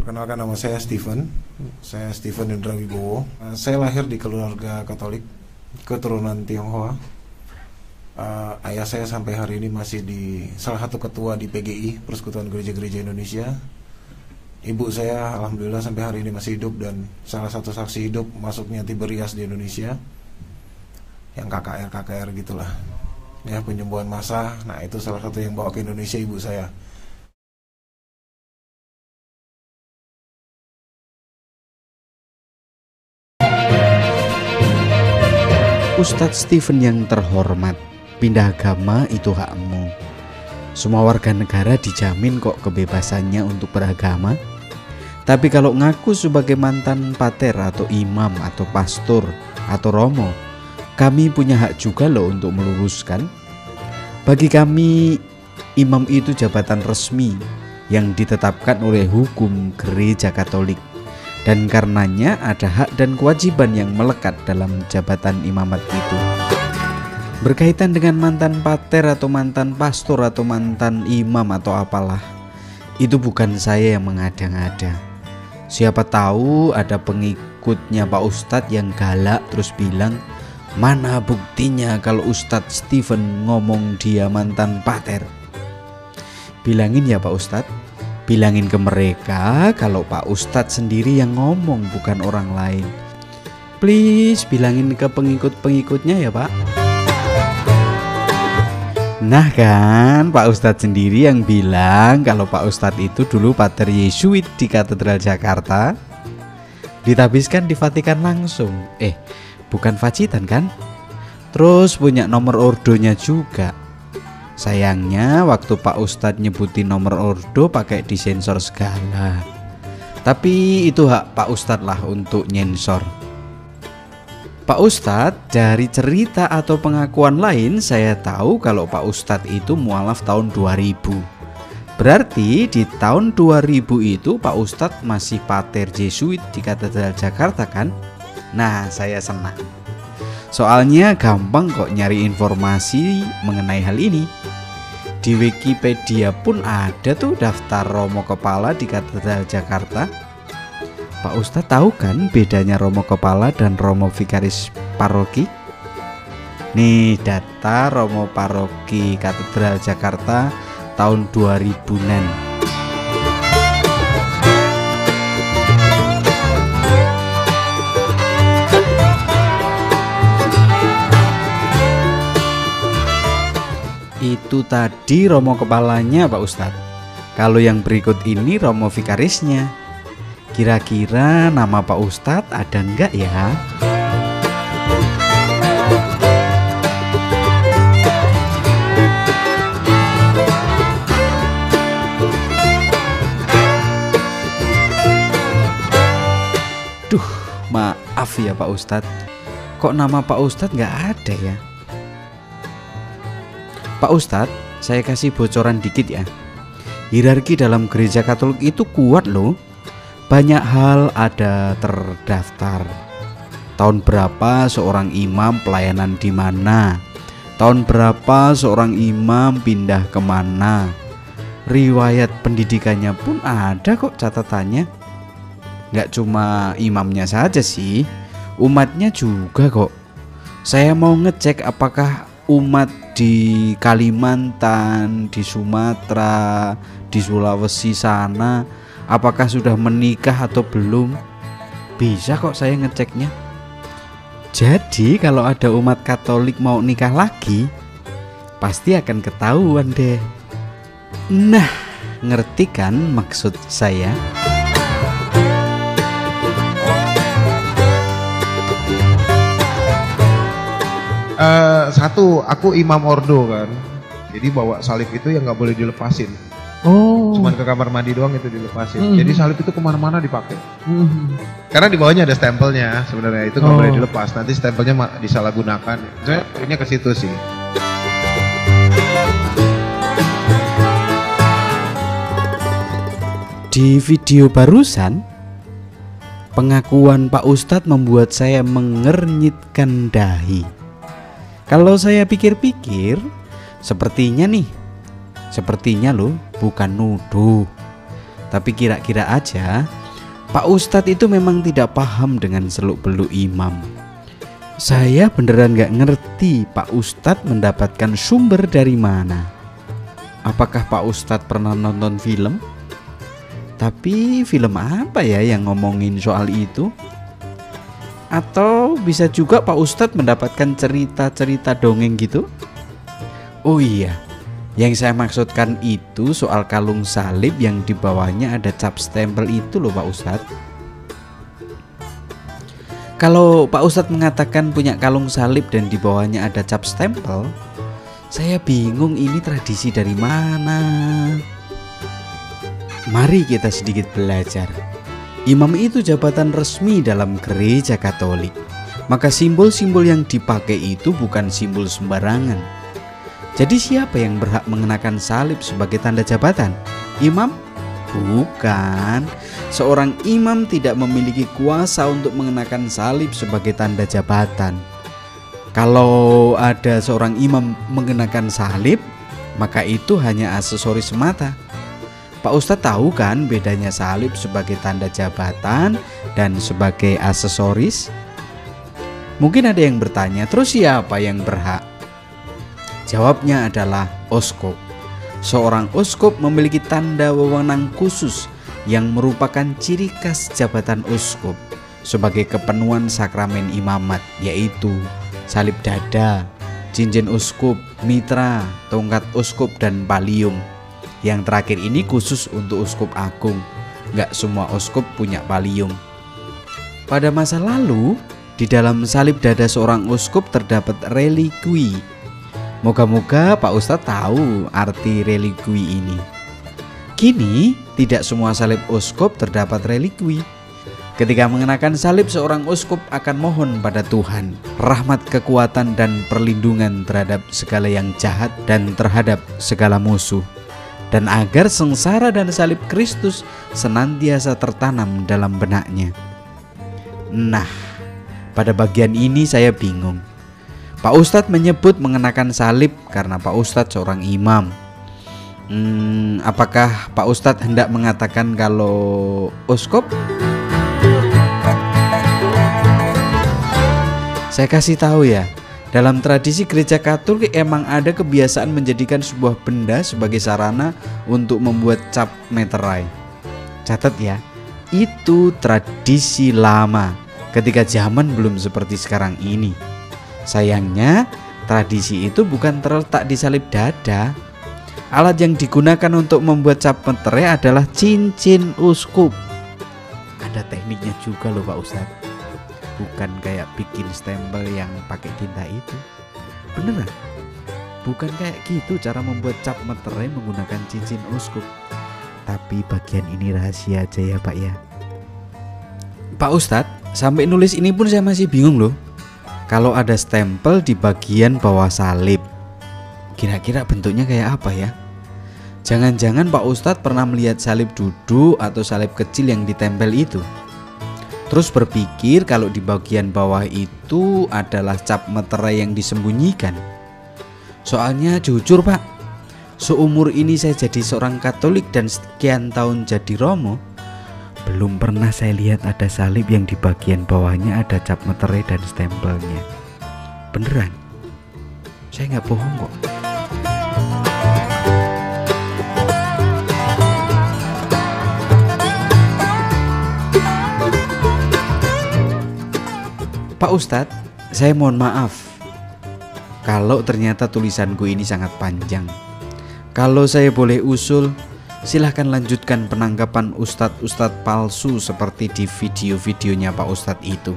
Perkenalkan, nama saya Steven. Saya Steven Indra Wibowo. Saya lahir di keluarga Katolik, keturunan Tionghoa. Ayah saya sampai hari ini masih di salah satu ketua di PGI, Persekutuan Gereja-Gereja Indonesia. Ibu saya alhamdulillah sampai hari ini masih hidup dan salah satu saksi hidup masuknya Tiberias di Indonesia, yang KKR gitulah, ya, penyembuhan massa. Nah, itu salah satu yang bawa ke Indonesia ibu saya. Ustadz Steven yang terhormat, pindah agama itu hakmu. Semua warga negara dijamin kok kebebasannya untuk beragama. Tapi kalau ngaku sebagai mantan pater atau imam atau pastor atau romo, kami punya hak juga loh untuk meluruskan. Bagi kami, imam itu jabatan resmi yang ditetapkan oleh hukum Gereja Katolik. Dan karenanya ada hak dan kewajiban yang melekat dalam jabatan imamat itu. Berkaitan dengan mantan pater atau mantan pastor atau mantan imam atau apalah, itu bukan saya yang mengada-ngada. Siapa tahu ada pengikutnya Pak Ustadz yang galak terus bilang, mana buktinya kalau Ustadz Steven ngomong dia mantan pater. Bilangin ya Pak Ustadz, bilangin ke mereka kalau Pak Ustadz sendiri yang ngomong, bukan orang lain. Please bilangin ke pengikut-pengikutnya ya Pak. Nah kan, Pak Ustadz sendiri yang bilang kalau Pak Ustadz itu dulu pater Yesuit di Katedral Jakarta, ditabiskan di Vatikan langsung. Bukan Vacitan kan? Terus punya nomor ordonya juga. Sayangnya waktu Pak Ustadz nyebutin nomor ordo pakai disensor segala. Tapi itu hak Pak Ustadz lah untuk nyensor. Pak Ustadz, dari cerita atau pengakuan lain saya tahu kalau Pak Ustadz itu mualaf tahun 2000. Berarti di tahun 2000 itu Pak Ustadz masih pater Jesuit di Katedral Jakarta kan? Nah, saya senang. Soalnya gampang kok nyari informasi mengenai hal ini. Di Wikipedia pun ada tuh daftar romo kepala di Katedral Jakarta. Pak Ustadz tahu kan bedanya romo kepala dan romo vikaris paroki? Nih data romo paroki Katedral Jakarta tahun 2000-an. Itu tadi romo kepalanya Pak Ustadz. Kalau yang berikut ini romo vikarisnya. Kira-kira nama Pak Ustadz ada enggak ya? Duh, maaf ya Pak Ustadz. Kok nama Pak Ustadz nggak ada ya? Pak Ustadz, saya kasih bocoran dikit ya. Hierarki dalam gereja Katolik itu kuat loh. Banyak hal ada terdaftar. Tahun berapa seorang imam pelayanan di mana? Tahun berapa seorang imam pindah kemana? Riwayat pendidikannya pun ada kok catatannya. Gak cuma imamnya saja sih, umatnya juga kok. Saya mau ngecek apakah umat di Kalimantan, di Sumatera, di Sulawesi sana, apakah sudah menikah atau belum? Bisa kok saya ngeceknya. Jadi kalau ada umat Katolik mau nikah lagi, pasti akan ketahuan deh. Nah, ngerti kan maksud saya? Satu, aku imam ordo kan, jadi bawa salib itu yang nggak boleh dilepasin. Cuman ke kamar mandi doang itu dilepasin. Jadi salib itu kemana-mana dipakai. Karena di bawahnya ada stempelnya sebenarnya, itu nggak boleh dilepas. Nanti stempelnya disalahgunakan. Saya punya ke situ sih. Di video barusan, pengakuan Pak Ustadz membuat saya mengernyitkan dahi. Kalau saya pikir-pikir, sepertinya loh, bukan nuduh. Tapi kira-kira aja Pak Ustadz itu memang tidak paham dengan seluk-beluk imam. Saya beneran gak ngerti Pak Ustadz mendapatkan sumber dari mana. Apakah Pak Ustadz pernah nonton film? Tapi film apa ya yang ngomongin soal itu? Atau bisa juga Pak Ustadz mendapatkan cerita-cerita dongeng gitu? Oh iya, yang saya maksudkan itu soal kalung salib yang di bawahnya ada cap stempel itu loh Pak Ustadz. Kalau Pak Ustadz mengatakan punya kalung salib dan di bawahnya ada cap stempel, saya bingung ini tradisi dari mana. Mari kita sedikit belajar. Imam itu jabatan resmi dalam gereja Katolik. Maka simbol-simbol yang dipakai itu bukan simbol sembarangan. Jadi siapa yang berhak mengenakan salib sebagai tanda jabatan? Imam? Bukan. Seorang imam tidak memiliki kuasa untuk mengenakan salib sebagai tanda jabatan. Kalau ada seorang imam mengenakan salib, maka itu hanya aksesoris semata. Pak Ustadz tahu kan bedanya salib sebagai tanda jabatan dan sebagai aksesoris? Mungkin ada yang bertanya, terus siapa yang berhak? Jawabnya adalah uskup. Seorang uskup memiliki tanda wewenang khusus yang merupakan ciri khas jabatan uskup sebagai kepenuhan sakramen imamat, yaitu salib dada, cincin uskup, mitra, tongkat uskup, dan pallium. Yang terakhir ini khusus untuk uskup agung. Nggak semua uskup punya pallium. Pada masa lalu, di dalam salib dada seorang uskup terdapat relikwi. Moga-moga Pak Ustadz tahu arti relikwi ini. Kini, tidak semua salib uskup terdapat relikwi. Ketika mengenakan salib, seorang uskup akan mohon pada Tuhan rahmat, kekuatan, dan perlindungan terhadap segala yang jahat dan terhadap segala musuh, dan agar sengsara dan salib Kristus senantiasa tertanam dalam benaknya. Nah, pada bagian ini saya bingung. Pak Ustadz menyebut mengenakan salib karena Pak Ustadz seorang imam. Apakah Pak Ustadz hendak mengatakan kalau uskup? Saya kasih tahu ya, dalam tradisi gereja Katolik emang ada kebiasaan menjadikan sebuah benda sebagai sarana untuk membuat cap meterai. Catat ya, itu tradisi lama ketika zaman belum seperti sekarang ini. Sayangnya, tradisi itu bukan terletak di salib dada. Alat yang digunakan untuk membuat cap meterai adalah cincin uskup. Ada tekniknya juga loh Pak Ustadz. Bukan kayak bikin stempel yang pakai tinta itu. Beneran, bukan kayak gitu cara membuat cap meterai menggunakan cincin uskup. Tapi bagian ini rahasia aja ya Pak ya. Pak Ustadz, sampai nulis ini pun saya masih bingung loh. Kalau ada stempel di bagian bawah salib, kira-kira bentuknya kayak apa ya? Jangan-jangan Pak Ustadz pernah melihat salib duduk atau salib kecil yang ditempel itu, terus berpikir kalau di bagian bawah itu adalah cap meterai yang disembunyikan. Soalnya jujur Pak, seumur ini saya jadi seorang Katolik dan sekian tahun jadi romo, belum pernah saya lihat ada salib yang di bagian bawahnya ada cap meterai dan stempelnya. Beneran, saya nggak bohong kok. Pak Ustadz, saya mohon maaf kalau ternyata tulisanku ini sangat panjang. Kalau saya boleh usul, silahkan lanjutkan penangkapan ustadz-ustadz palsu seperti di video-videonya Pak Ustadz itu.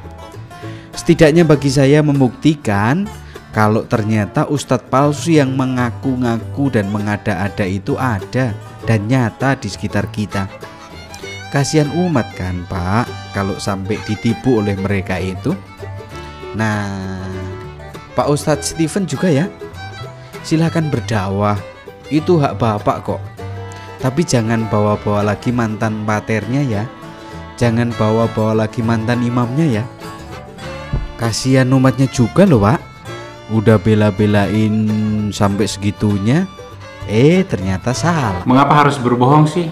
Setidaknya bagi saya membuktikan kalau ternyata ustadz palsu yang mengaku-ngaku dan mengada-ada itu ada dan nyata di sekitar kita. Kasihan umat kan Pak kalau sampai ditipu oleh mereka itu. Nah, Pak Ustadz Stephen juga ya, silahkan berdakwah, itu hak Bapak kok. Tapi jangan bawa-bawa lagi mantan paternya ya. Jangan bawa-bawa lagi mantan imamnya ya. Kasihan umatnya juga loh Pak. Udah bela-belain sampai segitunya, ternyata salah. Mengapa harus berbohong sih?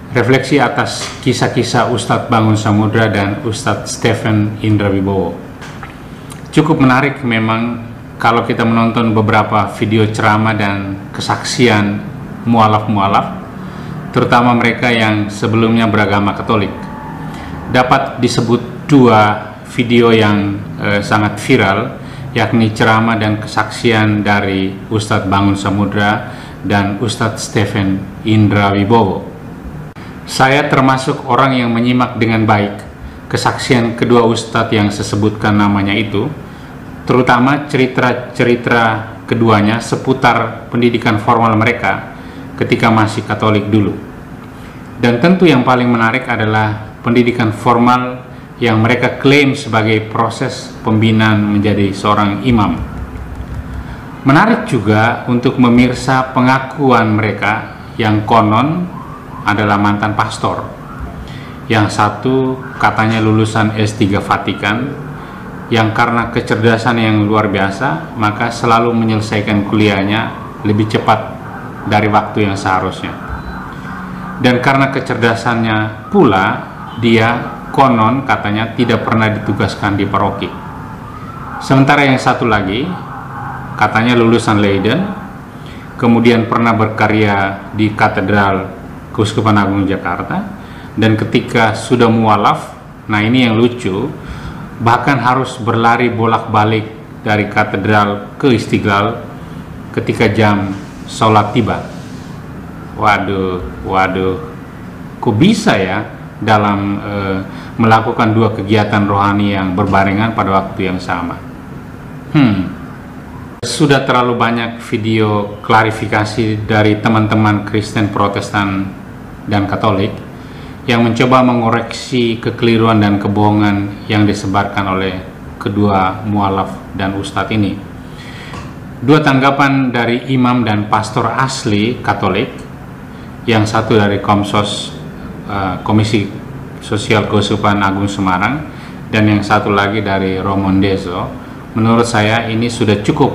refleksi atas kisah-kisah Ustadz Bangun Samudra dan Ustadz Stephen Indra Wibowo. Cukup menarik memang kalau kita menonton beberapa video ceramah dan kesaksian mualaf-mualaf, terutama mereka yang sebelumnya beragama Katolik. Dapat disebut dua video yang sangat viral, yakni ceramah dan kesaksian dari Ustadz Bangun Samudra dan Ustadz Stephen Indra Wibowo. Saya termasuk orang yang menyimak dengan baik kesaksian kedua Ustadz yang sesebutkan namanya itu, terutama cerita-cerita keduanya seputar pendidikan formal mereka ketika masih Katolik dulu. Dan tentu yang paling menarik adalah pendidikan formal yang mereka klaim sebagai proses pembinaan menjadi seorang imam. Menarik juga untuk memirsa pengakuan mereka yang konon adalah mantan pastor. Yang satu katanya lulusan S3 Vatikan, yang karena kecerdasan yang luar biasa maka selalu menyelesaikan kuliahnya lebih cepat dari waktu yang seharusnya. Dan karena kecerdasannya pula, dia konon katanya tidak pernah ditugaskan di paroki. Sementara yang satu lagi katanya lulusan Leiden, kemudian pernah berkarya di Katedral Keuskupan Agung Jakarta, dan ketika sudah mualaf, nah ini yang lucu, bahkan harus berlari bolak-balik dari katedral ke Istiqlal ketika jam sholat tiba. Waduh, kok bisa ya dalam melakukan dua kegiatan rohani yang berbarengan pada waktu yang sama? Sudah terlalu banyak video klarifikasi dari teman-teman Kristen Protestan dan Katolik yang mencoba mengoreksi kekeliruan dan kebohongan yang disebarkan oleh kedua mualaf dan ustadz ini. Dua tanggapan dari imam dan pastor asli Katolik, yang satu dari Komsos Komisi Sosial Keuskupan Agung Semarang, dan yang satu lagi dari Romondezo, menurut saya ini sudah cukup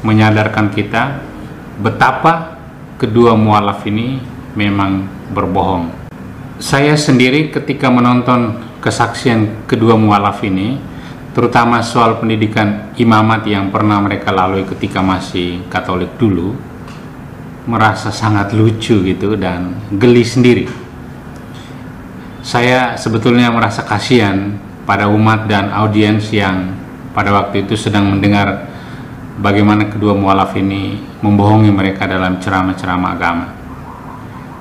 menyadarkan kita betapa kedua mualaf ini memang berbohong. Saya sendiri ketika menonton kesaksian kedua mualaf ini, terutama soal pendidikan imamat yang pernah mereka lalui ketika masih Katolik dulu, merasa sangat lucu gitu dan geli sendiri. Saya sebetulnya merasa kasihan pada umat dan audiens yang pada waktu itu sedang mendengar bagaimana kedua mualaf ini membohongi mereka dalam ceramah-ceramah agama.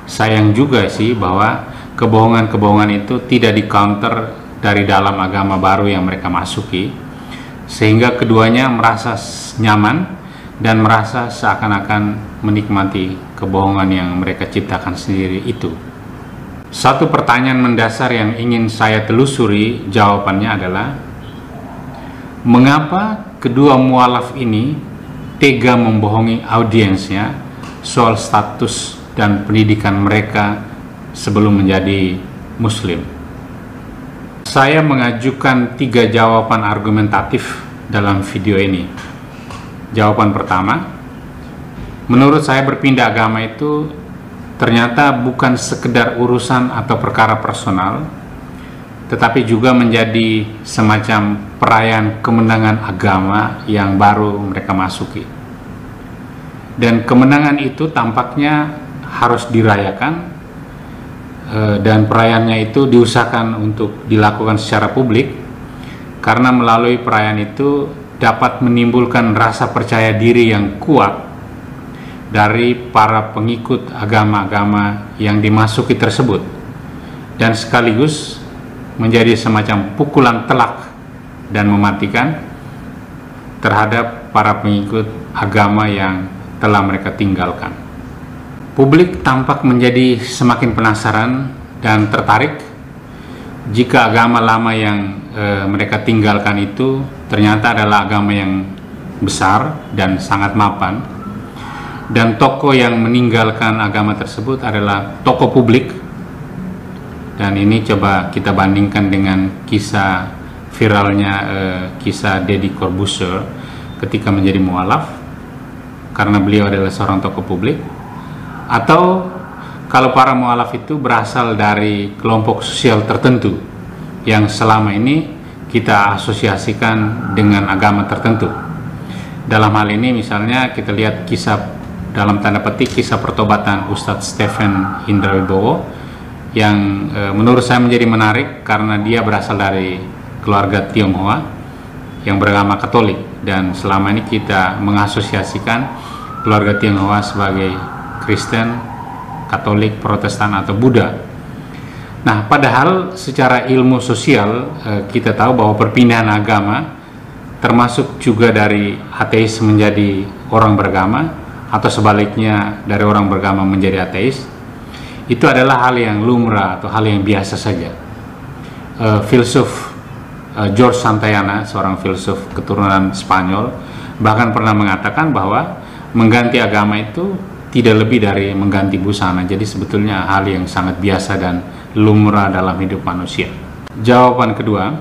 Sayang juga sih bahwa kebohongan-kebohongan itu tidak di-counter dari dalam agama baru yang mereka masuki, sehingga keduanya merasa nyaman dan merasa seakan-akan menikmati kebohongan yang mereka ciptakan sendiri itu. Satu pertanyaan mendasar yang ingin saya telusuri jawabannya adalah, mengapa kedua mualaf ini tega membohongi audiensnya soal status dan pendidikan mereka sebelum menjadi Muslim? Saya mengajukan 3 jawaban argumentatif dalam video ini. Jawaban pertama, menurut saya berpindah agama itu ternyata bukan sekedar urusan atau perkara personal, tetapi juga menjadi semacam perayaan kemenangan agama yang baru mereka masuki. Dan kemenangan itu tampaknya harus dirayakan, dan perayaannya itu diusahakan untuk dilakukan secara publik, karena melalui perayaan itu dapat menimbulkan rasa percaya diri yang kuat dari para pengikut agama-agama yang dimasuki tersebut, dan sekaligus menjadi semacam pukulan telak dan mematikan terhadap para pengikut agama yang telah mereka tinggalkan. Publik tampak menjadi semakin penasaran dan tertarik jika agama lama yang mereka tinggalkan itu ternyata adalah agama yang besar dan sangat mapan, dan tokoh yang meninggalkan agama tersebut adalah tokoh publik. Dan ini coba kita bandingkan dengan kisah viralnya kisah Deddy Corbuzier ketika menjadi mualaf, karena beliau adalah seorang tokoh publik. Atau kalau para mualaf itu berasal dari kelompok sosial tertentu yang selama ini kita asosiasikan dengan agama tertentu. Dalam hal ini misalnya kita lihat kisah, dalam tanda petik, kisah pertobatan Ustadz Stephen Indra Wibowo yang menurut saya menjadi menarik karena dia berasal dari keluarga Tionghoa yang beragama Katolik, dan selama ini kita mengasosiasikan keluarga Tionghoa sebagai Kristen, Katolik, Protestan atau Buddha. Nah, padahal secara ilmu sosial kita tahu bahwa perpindahan agama termasuk juga dari ateis menjadi orang beragama atau sebaliknya dari orang beragama menjadi ateis, itu adalah hal yang lumrah atau hal yang biasa saja. Filsuf George Santayana, seorang filsuf keturunan Spanyol, bahkan pernah mengatakan bahwa mengganti agama itu tidak lebih dari mengganti busana. Jadi sebetulnya hal yang sangat biasa dan lumrah dalam hidup manusia. Jawaban kedua,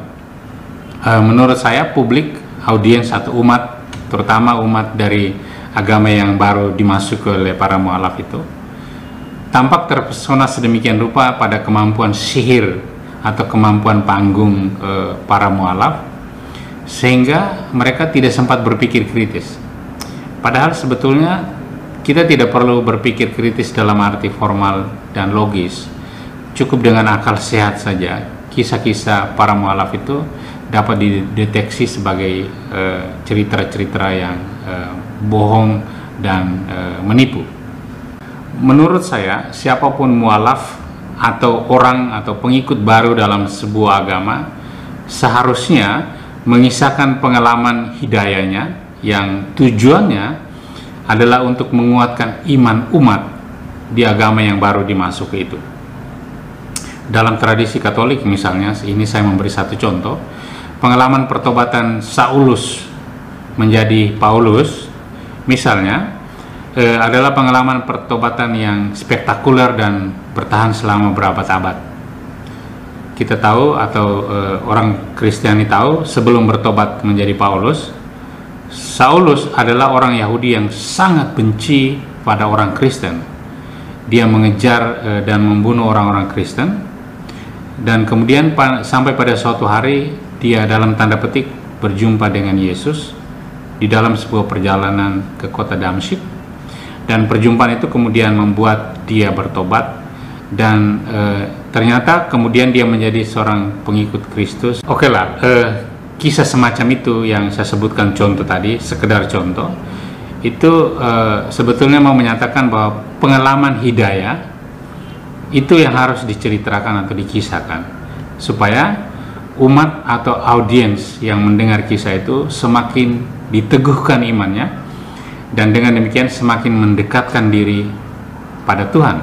menurut saya publik, audiens atau umat, terutama umat dari agama yang baru dimasuki oleh para mualaf itu, tampak terpesona sedemikian rupa pada kemampuan sihir atau kemampuan panggung para mualaf, sehingga mereka tidak sempat berpikir kritis. Padahal sebetulnya kita tidak perlu berpikir kritis dalam arti formal dan logis. Cukup dengan akal sehat saja kisah-kisah para mualaf itu dapat dideteksi sebagai cerita-cerita yang bohong dan menipu. Menurut saya, siapapun mualaf atau orang atau pengikut baru dalam sebuah agama seharusnya mengisahkan pengalaman hidayahnya yang tujuannya adalah untuk menguatkan iman umat di agama yang baru dimasuki itu. Dalam tradisi Katolik misalnya, ini saya memberi satu contoh, pengalaman pertobatan Saulus menjadi Paulus misalnya adalah pengalaman pertobatan yang spektakuler dan bertahan selama berabad-abad. Kita tahu atau orang Kristiani tahu, sebelum bertobat menjadi Paulus, Saulus adalah orang Yahudi yang sangat benci pada orang Kristen. Dia mengejar dan membunuh orang-orang Kristen, dan kemudian sampai pada suatu hari dia dalam tanda petik berjumpa dengan Yesus di dalam sebuah perjalanan ke kota Damsyik, dan perjumpaan itu kemudian membuat dia bertobat, dan ternyata kemudian dia menjadi seorang pengikut Kristus. Oke lah, kisah semacam itu yang saya sebutkan contoh tadi, sekedar contoh, itu sebetulnya mau menyatakan bahwa pengalaman hidayah itu yang harus diceritakan atau dikisahkan, supaya umat atau audiens yang mendengar kisah itu semakin diteguhkan imannya, dan dengan demikian semakin mendekatkan diri pada Tuhan,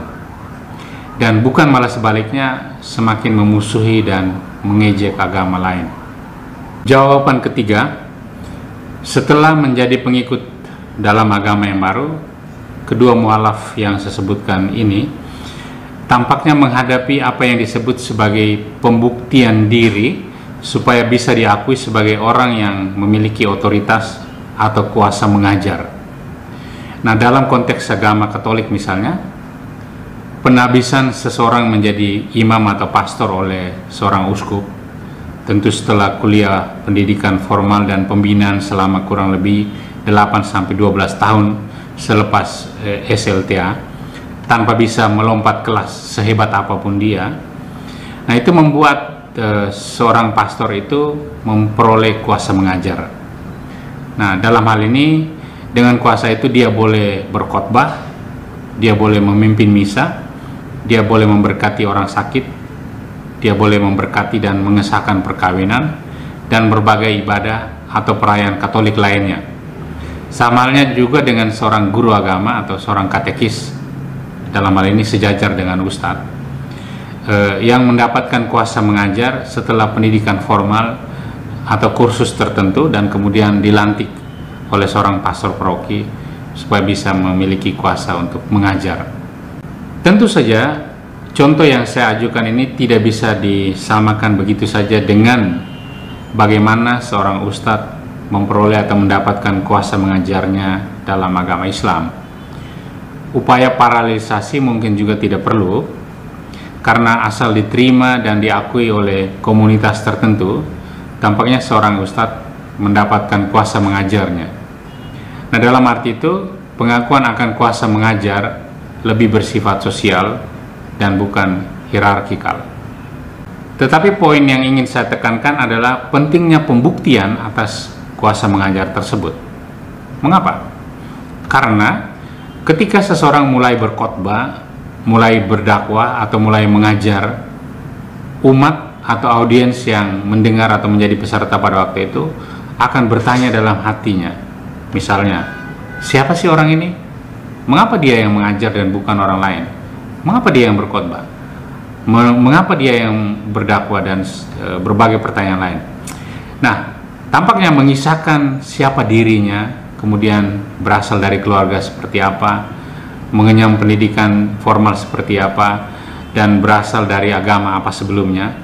dan bukan malah sebaliknya semakin memusuhi dan mengejek agama lain. Jawaban ketiga, setelah menjadi pengikut dalam agama yang baru, kedua mualaf yang saya sebutkan ini tampaknya menghadapi apa yang disebut sebagai pembuktian diri supaya bisa diakui sebagai orang yang memiliki otoritas atau kuasa mengajar. Nah, dalam konteks agama Katolik misalnya, penabisan seseorang menjadi imam atau pastor oleh seorang uskup, tentu setelah kuliah pendidikan formal dan pembinaan selama kurang lebih 8-12 tahun selepas SLTA, tanpa bisa melompat kelas sehebat apapun dia. Nah, itu membuat seorang pastor itu memperoleh kuasa mengajar. Nah, dalam hal ini, dengan kuasa itu dia boleh berkhotbah, dia boleh memimpin misa, dia boleh memberkati orang sakit, dia boleh memberkati dan mengesahkan perkawinan, dan berbagai ibadah atau perayaan Katolik lainnya. Sama halnya juga dengan seorang guru agama atau seorang katekis, dalam hal ini sejajar dengan ustadz, yang mendapatkan kuasa mengajar setelah pendidikan formal atau kursus tertentu, dan kemudian dilantik oleh seorang pastor paroki supaya bisa memiliki kuasa untuk mengajar. Tentu saja contoh yang saya ajukan ini tidak bisa disamakan begitu saja dengan bagaimana seorang ustadz memperoleh atau mendapatkan kuasa mengajarnya dalam agama Islam. upaya paralelisasi mungkin juga tidak perlu, karena asal diterima dan diakui oleh komunitas tertentu, tampaknya seorang ustadz mendapatkan kuasa mengajarnya. Nah, dalam arti itu, pengakuan akan kuasa mengajar lebih bersifat sosial dan bukan hierarkikal. Tetapi poin yang ingin saya tekankan adalah pentingnya pembuktian atas kuasa mengajar tersebut. Mengapa? Karena ketika seseorang mulai berkhotbah, mulai berdakwah atau mulai mengajar, umat atau audiens yang mendengar atau menjadi peserta pada waktu itu akan bertanya dalam hatinya, misalnya, siapa sih orang ini? Mengapa dia yang mengajar dan bukan orang lain? Mengapa dia yang berkhotbah? Mengapa dia yang berdakwah dan berbagai pertanyaan lain? Nah, tampaknya mengisahkan siapa dirinya, kemudian berasal dari keluarga seperti apa, mengenyam pendidikan formal seperti apa, dan berasal dari agama apa sebelumnya,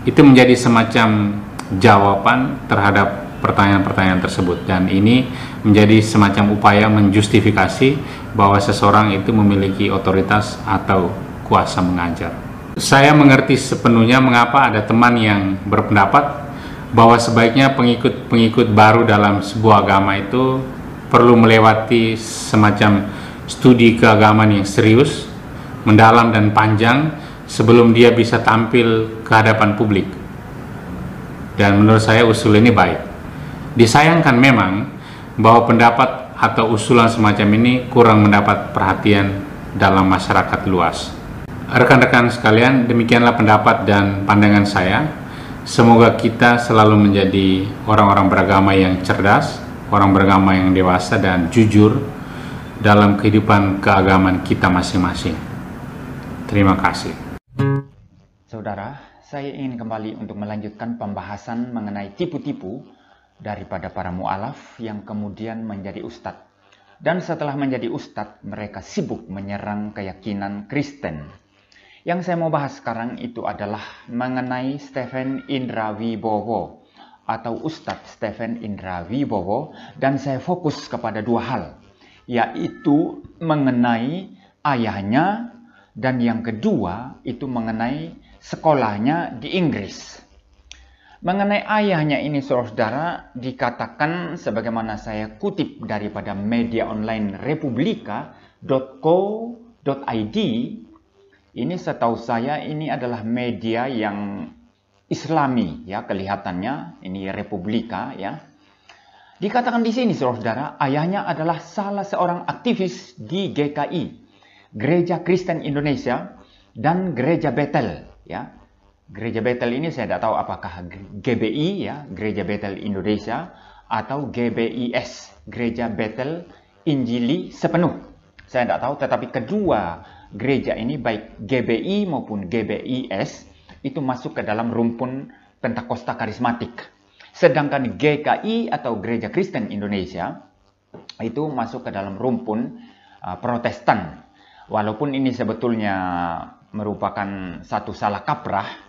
itu menjadi semacam jawaban terhadap pertanyaan-pertanyaan tersebut, dan ini menjadi semacam upaya menjustifikasi bahwa seseorang itu memiliki otoritas atau kuasa mengajar. Saya mengerti sepenuhnya mengapa ada teman yang berpendapat bahwa sebaiknya pengikut-pengikut baru dalam sebuah agama itu perlu melewati semacam studi keagamaan yang serius, mendalam dan panjang sebelum dia bisa tampil ke hadapan publik. Dan menurut saya usul ini baik. Disayangkan memang bahwa pendapat atau usulan semacam ini kurang mendapat perhatian dalam masyarakat luas. Rekan-rekan sekalian, demikianlah pendapat dan pandangan saya. Semoga kita selalu menjadi orang-orang beragama yang cerdas, orang beragama yang dewasa dan jujur dalam kehidupan keagamaan kita masing-masing. Terima kasih. Saudara, saya ingin kembali untuk melanjutkan pembahasan mengenai tipu-tipu daripada para mu'alaf yang kemudian menjadi ustadz. Dan setelah menjadi ustadz, mereka sibuk menyerang keyakinan Kristen. Yang saya mau bahas sekarang itu adalah mengenai Stephen Indra Wibowo atau Ustadz Stephen Indra Wibowo, dan saya fokus kepada dua hal, yaitu mengenai ayahnya dan yang kedua itu mengenai sekolahnya di Inggris. Mengenai ayahnya ini, saudara, dikatakan sebagaimana saya kutip daripada media online republika.co.id. Ini setahu saya ini adalah media yang Islami ya, kelihatannya ini Republika ya. Dikatakan di sini, saudara, ayahnya adalah salah seorang aktivis di GKI, Gereja Kristen Indonesia, dan Gereja Bethel ya. Gereja Bethel ini saya tidak tahu apakah GBI ya, Gereja Bethel Indonesia, atau GBIS, Gereja Bethel Injili Sepenuh. Saya tidak tahu, tetapi kedua gereja ini baik GBI maupun GBIS itu masuk ke dalam rumpun Pentakosta Karismatik. Sedangkan GKI atau Gereja Kristen Indonesia itu masuk ke dalam rumpun Protestan. Walaupun ini sebetulnya merupakan satu salah kaprah,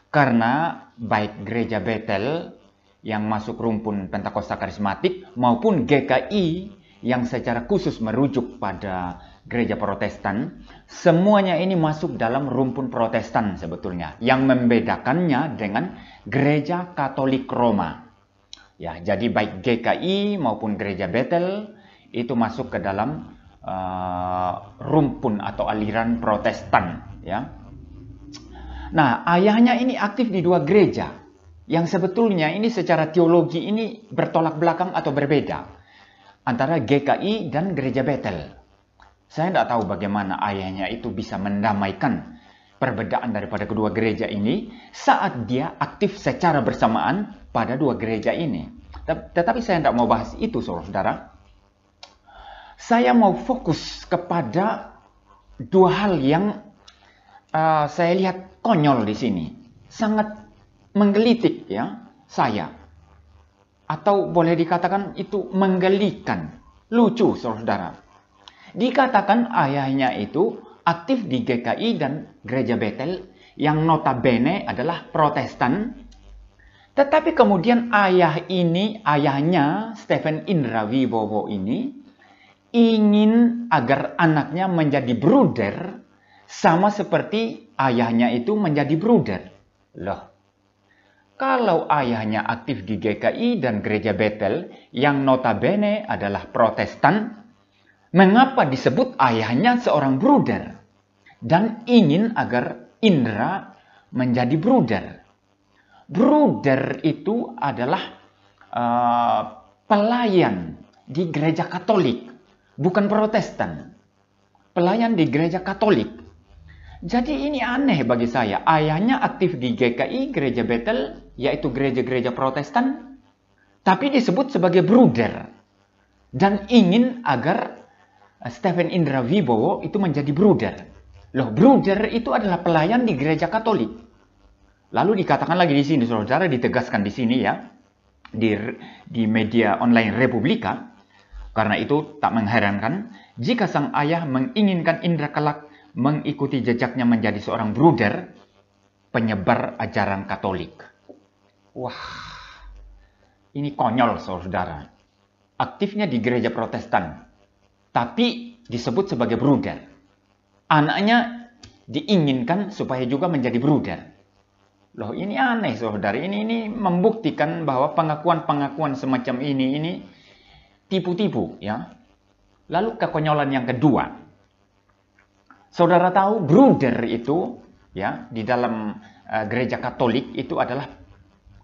karena baik Gereja Bethel yang masuk rumpun Pentakosta Karismatik maupun GKI yang secara khusus merujuk pada Gereja Protestan, semuanya ini masuk dalam rumpun Protestan sebetulnya. Yang membedakannya dengan Gereja Katolik Roma. Ya, jadi baik GKI maupun Gereja Bethel itu masuk ke dalam rumpun atau aliran Protestan ya. Nah, ayahnya ini aktif di dua gereja yang sebetulnya ini secara teologi ini bertolak belakang atau berbeda antara GKI dan Gereja Bethel. Saya tidak tahu bagaimana ayahnya itu bisa mendamaikan perbedaan daripada kedua gereja ini saat dia aktif secara bersamaan pada dua gereja ini. Tetapi saya tidak mau bahas itu, saudara. Saya mau fokus kepada dua hal yang saya lihat konyol di sini, sangat menggelitik ya saya, atau boleh dikatakan itu menggelikan, lucu, saudara. Dikatakan ayahnya itu aktif di GKI dan Gereja Bethel yang notabene adalah Protestan, tetapi kemudian ayahnya Stephen Indra Wibowo ini ingin agar anaknya menjadi bruder sama seperti ayahnya itu menjadi bruder. Loh, kalau ayahnya aktif di GKI dan Gereja Bethel yang notabene adalah Protestan, mengapa disebut ayahnya seorang bruder dan ingin agar Indra menjadi bruder? Bruder itu adalah pelayan di gereja Katolik, bukan Protestan. Pelayan di gereja Katolik. Jadi ini aneh bagi saya. Ayahnya aktif di GKI, Gereja Bethel, yaitu gereja-gereja Protestan, tapi disebut sebagai bruder. Dan ingin agar Stephen Indra Wibowo itu menjadi bruder. Loh, bruder itu adalah pelayan di gereja Katolik. Lalu dikatakan lagi di sini, saudara, ditegaskan di sini ya, di media online Republika. Karena itu tak mengherankan jika sang ayah menginginkan Indra kelak mengikuti jejaknya menjadi seorang bruder penyebar ajaran Katolik. Wah, ini konyol, saudara. Aktifnya di gereja Protestan, tapi disebut sebagai bruder. Anaknya diinginkan supaya juga menjadi bruder. Loh, ini aneh, saudara. Ini membuktikan bahwa pengakuan-pengakuan semacam ini tipu-tipu, ya. Lalu kekonyolan yang kedua. Saudara tahu bruder itu ya di dalam gereja Katolik itu adalah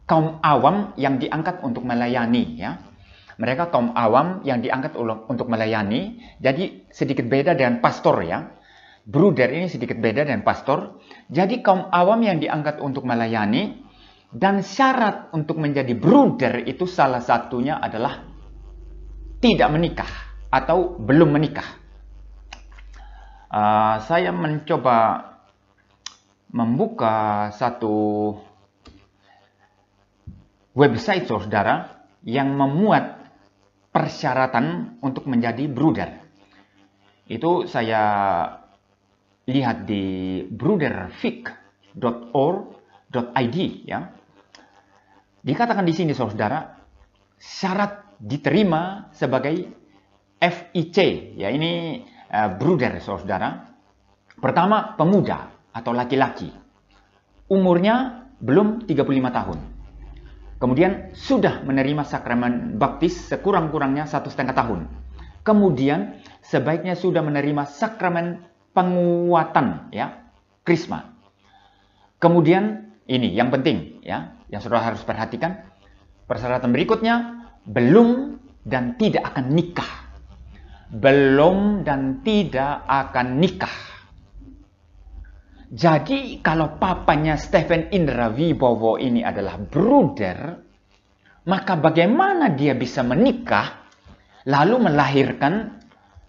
kaum awam yang diangkat untuk melayani, ya. Mereka kaum awam yang diangkat untuk melayani. Jadi sedikit beda dengan pastor, ya. Bruder ini sedikit beda dengan pastor. Jadi kaum awam yang diangkat untuk melayani, dan syarat untuk menjadi bruder itu salah satunya adalah tidak menikah atau belum menikah. Saya mencoba membuka satu website, saudara, yang memuat persyaratan untuk menjadi bruder. Itu saya lihat di bruderfic.org.id, ya. Dikatakan di sini, saudara, syarat diterima sebagai FIC, ya, ini bruder, saudara. Pertama, pemuda atau laki-laki. Umurnya belum 35 tahun. Kemudian sudah menerima sakramen baptis sekurang-kurangnya 1,5 tahun. Kemudian sebaiknya sudah menerima sakramen penguatan, ya, krisma. Kemudian ini yang penting, ya, yang saudara harus perhatikan. Persyaratan berikutnya, belum dan tidak akan nikah. Belum dan tidak akan nikah. Jadi kalau papanya Stephen Indra Wibowo ini adalah bruder, maka bagaimana dia bisa menikah lalu melahirkan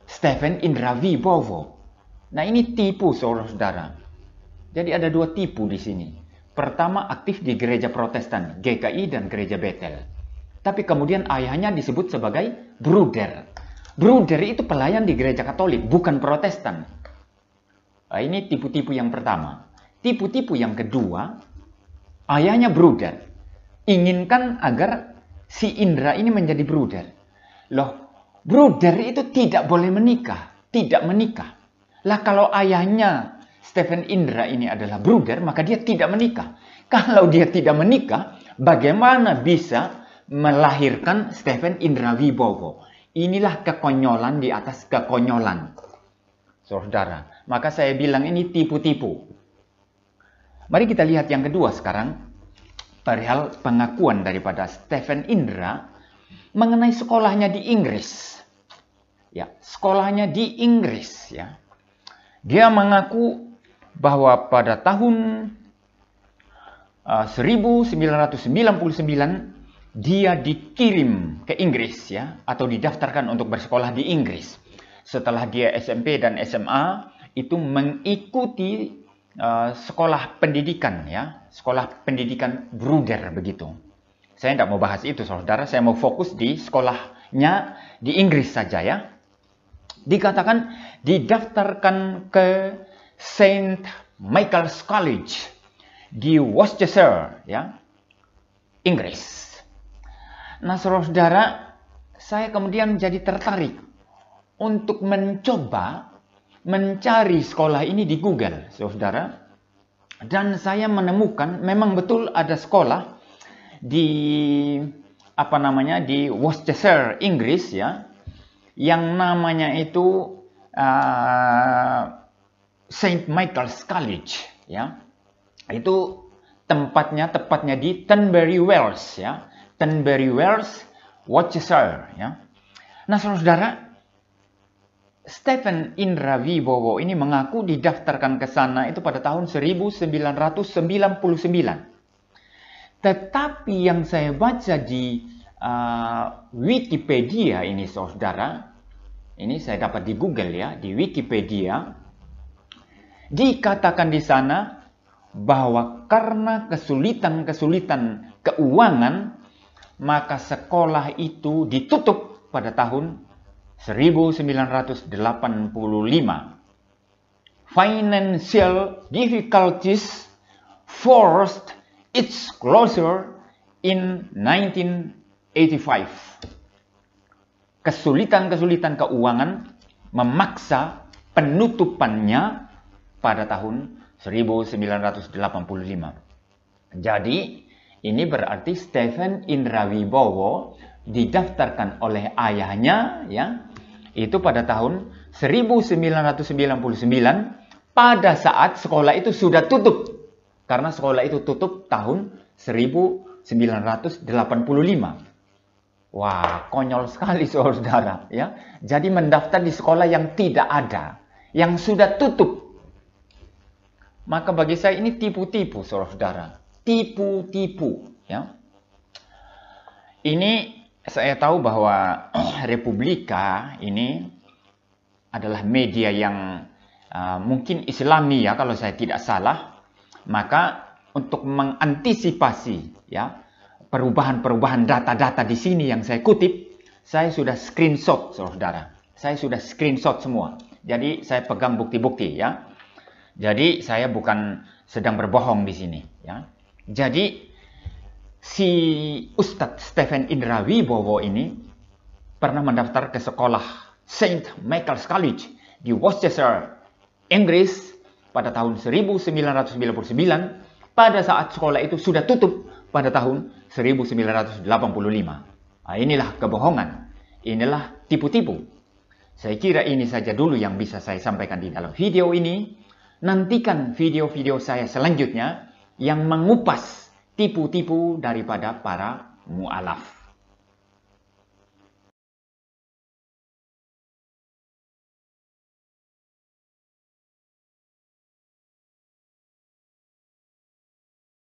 Stephen Indra Wibowo? Nah, ini tipu, saudara-saudara. Jadi ada dua tipu di sini. Pertama, aktif di gereja Protestan, GKI dan gereja Bethel. Tapi kemudian ayahnya disebut sebagai bruder. Bruder itu pelayan di gereja Katolik, bukan Protestan. Nah, ini tipu-tipu yang pertama. Tipu-tipu yang kedua, ayahnya bruder. Inginkan agar si Indra ini menjadi bruder. Loh, bruder itu tidak boleh menikah, tidak menikah. Lah kalau ayahnya Stephen Indra ini adalah bruder, maka dia tidak menikah. Kalau dia tidak menikah, bagaimana bisa melahirkan Stephen Indra Wibowo? Inilah kekonyolan di atas kekonyolan, saudara. Maka saya bilang ini tipu-tipu. Mari kita lihat yang kedua sekarang. Perihal pengakuan daripada Stephen Indra mengenai sekolahnya di Inggris. Ya, sekolahnya di Inggris, ya. Dia mengaku bahwa pada tahun 1999 dia dikirim ke Inggris, ya, atau didaftarkan untuk bersekolah di Inggris. Setelah dia SMP dan SMA itu mengikuti sekolah pendidikan, ya, sekolah pendidikan bruder begitu. Saya tidak mau bahas itu, saudara. Saya mau fokus di sekolahnya di Inggris saja, ya. Dikatakan didaftarkan ke St. Michael's College di Worcester, ya, Inggris. Nah, saudara, saya kemudian jadi tertarik. untuk mencoba mencari sekolah ini di Google, saudara. Dan saya menemukan memang betul ada sekolah di di Worcester, Inggris ya, yang namanya itu St. Michael's College ya. Itu tepatnya di Tunbury Wells ya. Tunbury Wells, Worcester ya. Nah, saudara, Stephen Indra Wibowo ini mengaku didaftarkan ke sana itu pada tahun 1999. Tetapi yang saya baca di Wikipedia ini, saudara, ini saya dapat di Google ya, di Wikipedia, dikatakan di sana bahwa karena kesulitan keuangan, maka sekolah itu ditutup pada tahun 1985. Financial difficulties forced its closure in 1985. Kesulitan keuangan memaksa penutupannya pada tahun 1985. Jadi, ini berarti Stephen Indra Wibowo didaftarkan oleh ayahnya ya, itu pada tahun 1999 pada saat sekolah itu sudah tutup. Karena sekolah itu tutup tahun 1985. Wah, konyol sekali saudara ya. Jadi mendaftar di sekolah yang tidak ada, yang sudah tutup. Maka bagi saya ini tipu-tipu saudara. Tipu-tipu ya. Ini saya tahu bahwa Republika ini adalah media yang mungkin Islami ya, kalau saya tidak salah. Maka untuk mengantisipasi ya perubahan data-data di sini yang saya kutip, saya sudah screenshot saudara. Saya sudah screenshot semua. Jadi saya pegang bukti-bukti ya. Jadi saya bukan sedang berbohong di sini ya. Jadi si Ustadz Stephen Indra Wibowo ini pernah mendaftar ke sekolah St. Michael's College di Worcester, Inggris pada tahun 1999 pada saat sekolah itu sudah tutup pada tahun 1985. Nah, inilah kebohongan, inilah tipu-tipu. Saya kira ini saja dulu yang bisa saya sampaikan di dalam video ini. Nantikan video-video saya selanjutnya yang mengupas tipu-tipu daripada para mu'alaf.